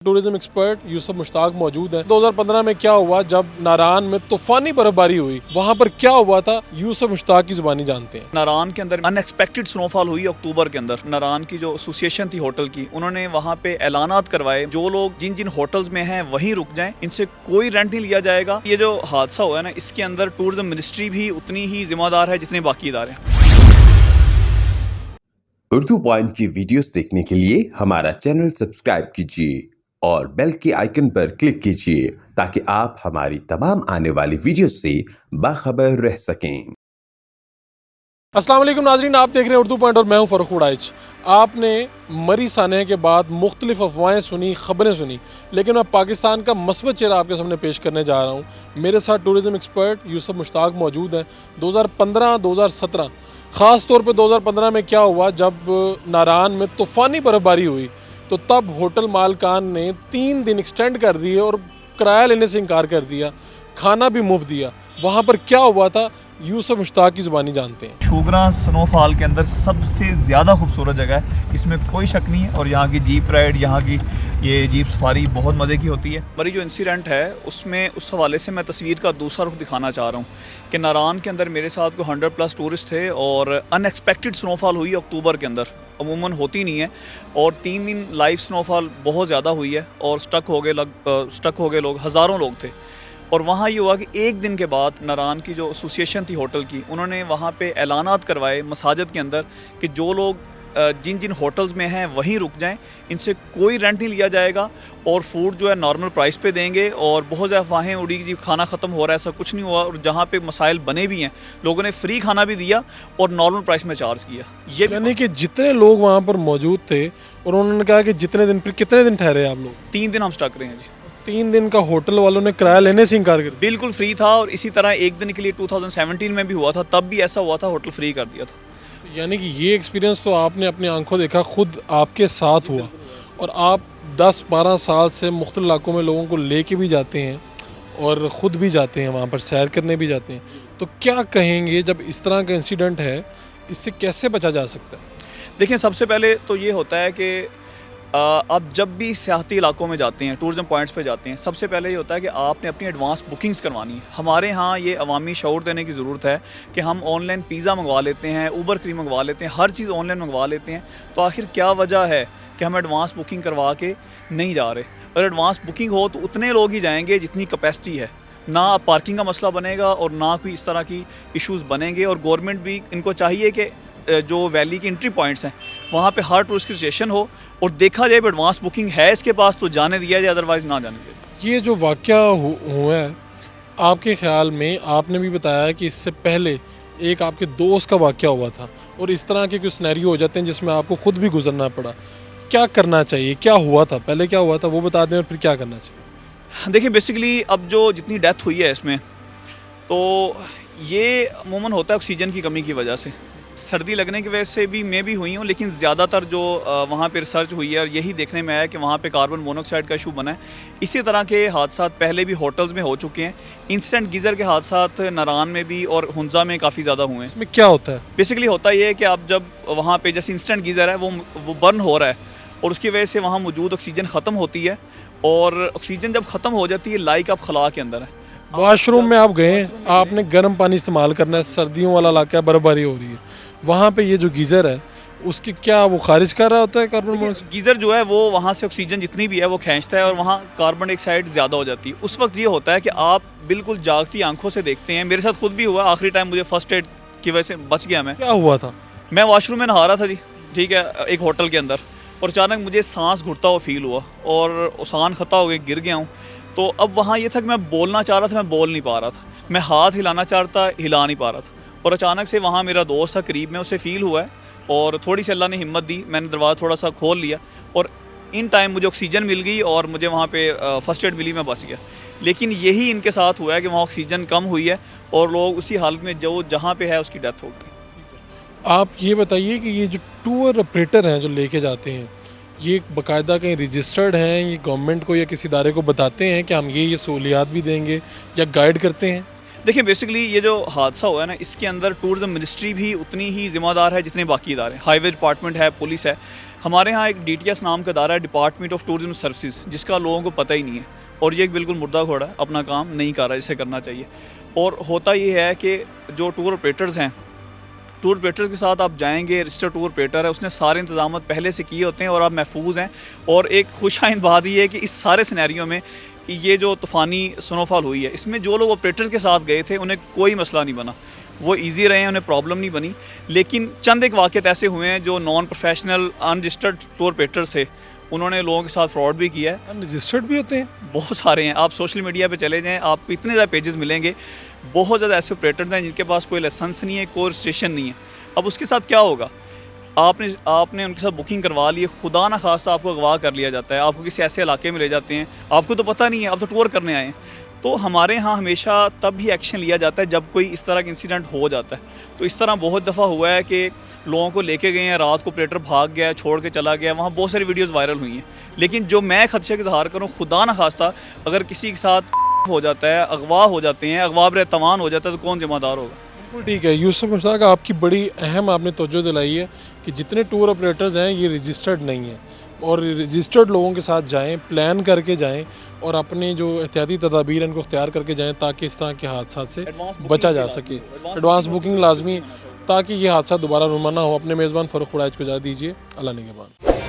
Tourism expert Yusuf Mushtaq मौजूद हैं। 2015 में क्या हुआ जब नारान में तूफानी बर्फबारी हुई, वहाँ पर क्या हुआ था यूसुफ मुश्ताक की जुबानी जानते हैं। नारान के अंदर अनएक्सपेक्टेड स्नोफॉल हुई अक्टूबर के अंदर। नारान की जो एसोसिएशन थी होटल की, उन्होंने वहाँ पे ऐलानात करवाए जो लोग जिन जिन होटल्स में हैं वहीं रुक जाएं, इनसे कोई रेंट नहीं लिया जाएगा। ये जो हादसा हुआ है ना, इसके अंदर टूरिज्म मिनिस्ट्री भी उतनी ही जिम्मेदार है जितने बाकी इदारे हैं। उर्दू पॉइंट की वीडियोस देखने के लिए हमारा चैनल सब्सक्राइब कीजिए और बेल के आइकन पर क्लिक कीजिए ताकि आप हमारी तमाम आने वाली वीडियोस से बाखबर रह सकें। अस्सलाम वालेकुम नाजरीन, आप देख रहे हैं उर्दू पॉइंट और मैं हूं फ़र्रुख उड़ाइच। आपने मरी सानह के बाद मुख्तलिफ अफवाहें सुनी, ख़बरें सुनी, लेकिन मैं पाकिस्तान का मस्बत चेहरा आपके सामने पेश करने जा रहा हूं। मेरे साथ टूरिज़म एक्सपर्ट यूसुफ मुश्ताक मौजूद हैं। 2015-2017 ख़ास तौर पे 2015 में क्या हुआ जब नारान में तूफ़ानी बर्फबारी हुई, तो तब होटल मालकान ने 3 दिन एक्सटेंड कर दिए और किराया लेने से इनकार कर दिया, खाना भी मुफ्त दिया। वहाँ पर क्या हुआ था यूसुफ मुश्ताक की ज़ुबानी जानते हैं। शुगरा स्नोफॉल के अंदर सबसे ज़्यादा खूबसूरत जगह है, इसमें कोई शक नहीं है। और यहाँ की जीप राइड, यहाँ की ये जीप सफारी बहुत मज़े की होती है। बड़ी जो इंसिडेंट है उसमें उस हवाले से मैं तस्वीर का दूसरा रुख दिखाना चाह रहा हूँ कि नारान के अंदर मेरे साथ कोई 100+ टूरिस्ट थे और अनएक्सपेक्टेड स्नोफॉल हुई अक्टूबर के अंदर। अमूमन होती नहीं है, और 3 दिन लाइव स्नोफॉल बहुत ज़्यादा हुई है और स्टक हो गए लोग, हज़ारों लोग थे। और वहाँ ये हुआ कि एक दिन के बाद नारान की जो एसोसिएशन थी होटल की, उन्होंने वहाँ पे ऐलानात करवाए मसाजिद के अंदर कि जो लोग जिन जिन होटल्स में हैं वहीं रुक जाएं, इनसे कोई रेंट नहीं लिया जाएगा और फूड जो है नॉर्मल प्राइस पे देंगे। और बहुत ज़्यादा अफवाहें उड़ी कि जी खाना ख़त्म हो रहा है, ऐसा कुछ नहीं हुआ। और जहाँ पे मसाइल बने भी हैं, लोगों ने फ्री खाना भी दिया और नॉर्मल प्राइस में चार्ज किया। ये यानी कि जितने लोग वहाँ पर मौजूद थे और उन्होंने कहा कि जितने दिन, फिर कितने दिन ठहरे आप लोग? 3 दिन हम स्टक रहे हैं जी। 3 दिन का होटल वालों ने किराया लेने से इनकार कर दिया। बिल्कुल फ्री था। और इसी तरह एक दिन के लिए 2017 में भी हुआ था, तब भी ऐसा हुआ था, होटल फ्री कर दिया था। यानी कि ये एक्सपीरियंस तो आपने अपनी आंखों देखा, खुद आपके साथ हुआ, और आप 10-12 साल से मुख्तलिफ इलाकों में लोगों को लेके भी जाते हैं और ख़ुद भी जाते हैं, वहाँ पर सैर करने भी जाते हैं। तो क्या कहेंगे जब इस तरह का इंसिडेंट है, इससे कैसे बचा जा सकता है? देखिए, सबसे पहले तो ये होता है कि आप जब भी सियाहती इलाकों में जाते हैं, टूरिज़म पॉइंट्स पे जाते हैं, सबसे पहले ये होता है कि आपने अपनी एडवांस बुकिंग्स करवानी है। हमारे यहाँ ये अवामी शऊर देने की ज़रूरत है कि हम ऑनलाइन पिज़्ज़ा मंगवा लेते हैं, ऊबर क्रीम मंगवा लेते हैं, हर चीज़ ऑनलाइन मंगवा लेते हैं। तो आखिर क्या वजह है कि हम एडवांस बुकिंग करवा के नहीं जा रहे? अगर एडवांस बुकिंग हो तो उतने लोग ही जाएंगे जितनी कैपेसिटी है, ना पार्किंग का मसला बनेगा और ना कोई इस तरह की इश्यूज़ बनेंगे। और गवर्नमेंट भी इनको चाहिए कि जो वैली के एंट्री पॉइंट्स हैं वहाँ पे हर टूरिस्ट की रजिस्ट्रेशन हो और देखा जाए एडवांस बुकिंग है इसके पास तो जाने दिया जाए, अदरवाइज़ ना जाने दिया। ये जो वाक़या हुआ है, आपके ख़्याल में, आपने भी बताया कि इससे पहले एक आपके दोस्त का वाक़या हुआ था और इस तरह के कुछ सिनेरियो हो जाते हैं जिसमें आपको ख़ुद भी गुजरना पड़ा। क्या करना चाहिए, क्या हुआ था, पहले क्या हुआ था वो बता दें और फिर क्या करना चाहिए? देखिए, बेसिकली अब जो जितनी डेथ हुई है इसमें, तो ये अमूमन होता है ऑक्सीजन की कमी की वजह से। सर्दी लगने की वजह से भी मैं भी हुई हूँ, लेकिन ज़्यादातर जो वहाँ पे रिसर्च हुई है और यही देखने में आया कि वहाँ पे कार्बन मोनोऑक्साइड का इशू बना है। इसी तरह के हादसा पहले भी होटल्स में हो चुके हैं। इंस्टेंट गीज़र के हादसा नारान में भी और हुंजा में काफ़ी ज़्यादा हुए हैं। इसमें क्या होता है? बेसिकली होता ये है कि आप जब वहाँ पे जैसे इंस्टेंट गीज़र है वो बर्न हो रहा है और उसकी वजह से वहाँ मौजूद ऑक्सीजन ख़त्म होती है। और ऑक्सीजन जब ख़त्म हो जाती है, लाइक आप खला के अंदर है, वॉशरूम में आप गए, आपने गर्म पानी इस्तेमाल करना है, सर्दियों वाला इलाका है, बर्फबारी हो रही है, वहाँ पे ये जो गीज़र है उसकी क्या वो खारिज कर रहा होता है कार्बन मोनोऑक्साइड? गीज़र जो है वो वहाँ से ऑक्सीजन जितनी भी है वो खींचता है और वहाँ कार्बन डाइऑक्साइड ज़्यादा हो जाती है। उस वक्त ये होता है कि आप बिल्कुल जागती आंखों से देखते हैं। मेरे साथ खुद भी हुआ, आखिरी टाइम मुझे फर्स्ट एड की वजह से बच गया मैं। क्या हुआ था? मैं वॉशरूम में नहा रहा था जी, ठीक है, एक होटल के अंदर, और अचानक मुझे सांस घुटता हुआ फील हुआ और उसान खता हो गया, गिर गया हूँ। तो अब वहाँ ये था कि मैं बोलना चाह रहा था, मैं बोल नहीं पा रहा था, मैं हाथ हिलाना चाह रहा था, हिला नहीं पा रहा था। और अचानक से वहाँ मेरा दोस्त था करीब में, उसे फ़ील हुआ है और थोड़ी सी अल्लाह ने हिम्मत दी, मैंने दरवाज़ा थोड़ा सा खोल लिया और इन टाइम मुझे ऑक्सीजन मिल गई और मुझे वहाँ पे फर्स्ट एड मिली, मैं बच गया। लेकिन यही इनके साथ हुआ है कि वहाँ ऑक्सीजन कम हुई है और लोग उसी हालत में जो जहाँ पे है उसकी डेथ हो गई। आप ये बताइए कि ये जो टूर ऑपरेटर हैं जो लेके जाते हैं, ये बाकायदा कहीं रजिस्टर्ड हैं, ये गवर्नमेंट को या किसी इदारे को बताते हैं कि हम ये सहूलियात भी देंगे या गाइड करते हैं? देखिए बेसिकली ये जो हादसा हुआ है ना, इसके अंदर टूरिज्म मिनिस्ट्री भी उतनी ही ज़िम्मेदार है जितने बाकी इदारे हैं। हाईवे डिपार्टमेंट है, पुलिस है। हमारे यहाँ एक DTS नाम का इदारा है, डिपार्टमेंट ऑफ टूरिज्म सर्विसेज, जिसका लोगों को पता ही नहीं है और ये एक बिल्कुल मुर्दा घोड़ा है, अपना काम नहीं कर रहा जिसे करना चाहिए। और होता ये है कि जो टूर ऑपरेटर्स हैं, टूर ऑपरेटर्स के साथ आप जाएंगे, रजिस्टर्ड टूर ऑपरेटर है, उसने सारे इंतजाम पहले से किए होते हैं और आप महफूज हैं। और एक खुशआइंद बात ये है कि इस सारे सिनेरियो में ये जो तूफ़ानी स्नोफॉल हुई है, इसमें जो लोग ऑपरेटर्स के साथ गए थे उन्हें कोई मसला नहीं बना, वो ईजी रहे हैं, उन्हें प्रॉब्लम नहीं बनी। लेकिन चंद एक वाक़यात ऐसे हुए हैं जो non professional unregistered tour operators थे, उन्होंने लोगों के साथ फ्रॉड भी किया है। अनरजिस्टर्ड भी होते हैं? बहुत सारे हैं, आप सोशल मीडिया पे चले जाएं, आपको इतने ज़्यादा पेजेस मिलेंगे। बहुत ज़्यादा ऐसे ऑपरेटर्स हैं जिनके पास कोई लाइसेंस नहीं है, कोई रजिस्ट्रेशन नहीं है। अब उसके साथ क्या होगा, आपने उनके साथ बुकिंग करवा ली है, खुदा ना खास्ता आपको अगवा कर लिया जाता है, आपको किसी ऐसे इलाके में ले जाते हैं, आपको तो पता नहीं है, आप तो टूर करने आए हैं। तो हमारे यहाँ हमेशा तब भी एक्शन लिया जाता है जब कोई इस तरह का इंसिडेंट हो जाता है। तो इस तरह बहुत दफ़ा हुआ है कि लोगों को लेके गए हैं, रात को ऑपरेटर भाग गया, छोड़ के चला गया, वहाँ बहुत सारी वीडियोज़ वायरल हुई हैं। लेकिन जो मैं खदशे का इज़हार करूँ, खुदा ना खास्ता अगर किसी के साथ हो जाता है, अगवा हो जाते हैं, अगवा बर तवान हो जाता है, तो कौन जिम्मेदार होगा? बिल्कुल ठीक है। यूसुफ मुश्ताक, आपकी बड़ी अहम आपने तवज्जो दिलाई है कि जितने टूर ऑपरेटर्स हैं ये रजिस्टर्ड नहीं हैं और रजिस्टर्ड लोगों के साथ जाएं, प्लान करके जाएं और अपने जो एहतियाती तदाबीर हैं उनको इख्तियार करके जाएं ताकि इस तरह के हादसा से बचा जा सके। एडवांस बुकिंग लाजमी, ताकि ये हादसा दोबारा नुमा ना हो। अपने मेज़बान फ़ारूक उड़ाइच को इजाज़त दीजिए। अल्लाह निगहबान।